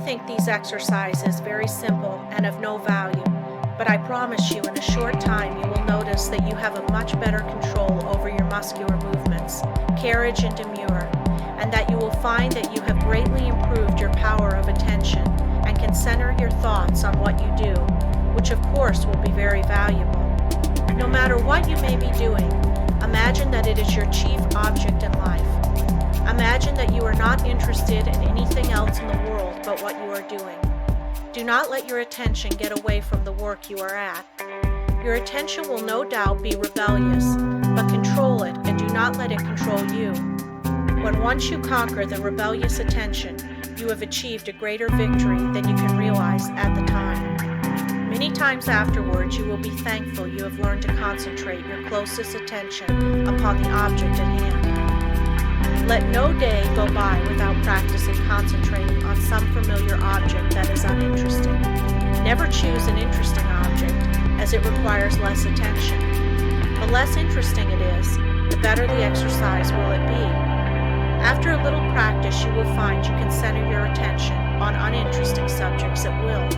think these exercises very simple and of no value, but I promise you in a short time you will notice that you have a much better control over your muscular movements, carriage and demeanor, and that you will find that you have greatly improved your power of attention and can center your thoughts on what you do, which of course will be very valuable. No matter what you may be doing, imagine that it is your chief object in life. Imagine that you are not interested in anything else in the world but what you are doing. Do not let your attention get away from the work you are at. Your attention will no doubt be rebellious, but control it and do not let it control you. When once you conquer the rebellious attention, you have achieved a greater victory than you can realize at the time. Many times afterwards, you will be thankful you have learned to concentrate your closest attention upon the object at hand. Let no day go by without practicing concentrating on some familiar object that is uninteresting. Never choose an interesting object, as it requires less attention. The less interesting it is, the better the exercise will it be. After a little practice, you will find you can center your attention on uninteresting subjects at will.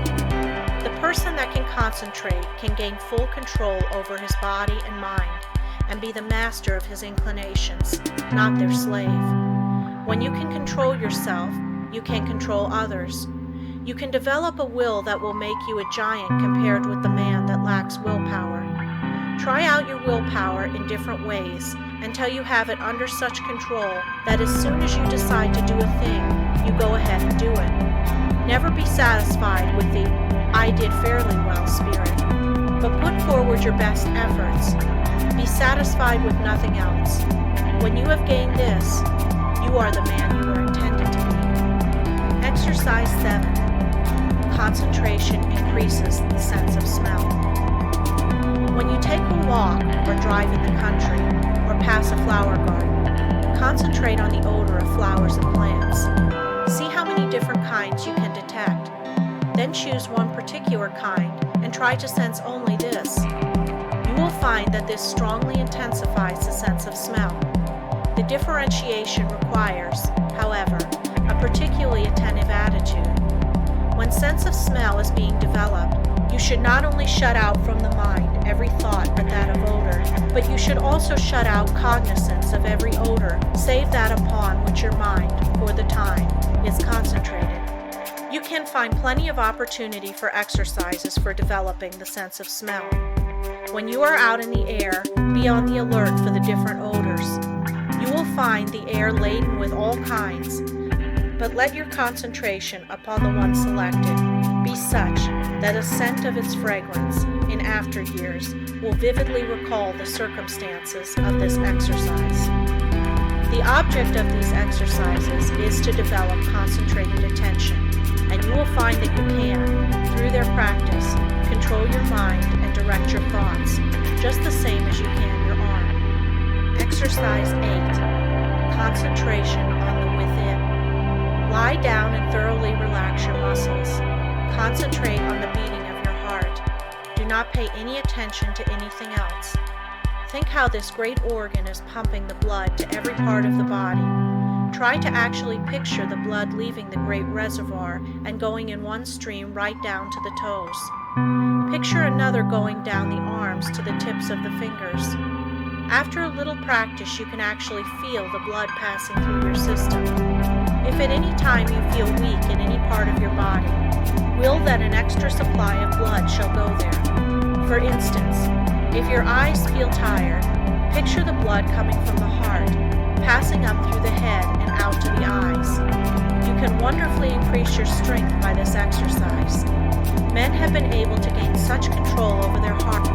The person that can concentrate can gain full control over his body and mind, and be the master of his inclinations, not their slave. When you can control yourself, you can control others. You can develop a will that will make you a giant compared with the man that lacks willpower. Try out your willpower in different ways until you have it under such control that as soon as you decide to do a thing, you go ahead and do it. Never be satisfied with the "I did fairly well" spirit, but put forward your best efforts. Be satisfied with nothing else. When you have gained this, you are the man you were intended to be. Exercise 7. Concentration increases the sense of smell. When you take a walk or drive in the country or pass a flower garden, concentrate on the odor of flowers and plants. See how many different kinds you can detect. Then choose one particular kind and try to sense only this. You will find that this strongly intensifies the sense of smell. The differentiation requires, however, a particularly attentive attitude. When sense of smell is being developed, you should not only shut out from the mind every thought but that of odor, but you should also shut out cognizance of every odor save that upon which your mind, for the time, is concentrated. You can find plenty of opportunity for exercises for developing the sense of smell. When you are out in the air, be on the alert for the different odors. You will find the air laden with all kinds, but let your concentration upon the one selected be such that a scent of its fragrance in after years will vividly recall the circumstances of this exercise. The object of these exercises is to develop concentrated attention, and you will find that you can, through their practice, control your mind and direct your thoughts, just the same as you can your arm. Exercise 8. Concentration on the within. Lie down and thoroughly relax your muscles. Concentrate on the beating of your heart. Do not pay any attention to anything else. Think how this great organ is pumping the blood to every part of the body. Try to actually picture the blood leaving the great reservoir and going in one stream right down to the toes. Picture another going down the arms to the tips of the fingers. After a little practice, you can actually feel the blood passing through your system. If at any time you feel weak in any part of your body, will that an extra supply of blood shall go there. For instance, if your eyes feel tired, picture the blood coming from the heart, passing up through the head and out to the eyes. You can wonderfully increase your strength by this exercise. Men have been able to gain such control over their heart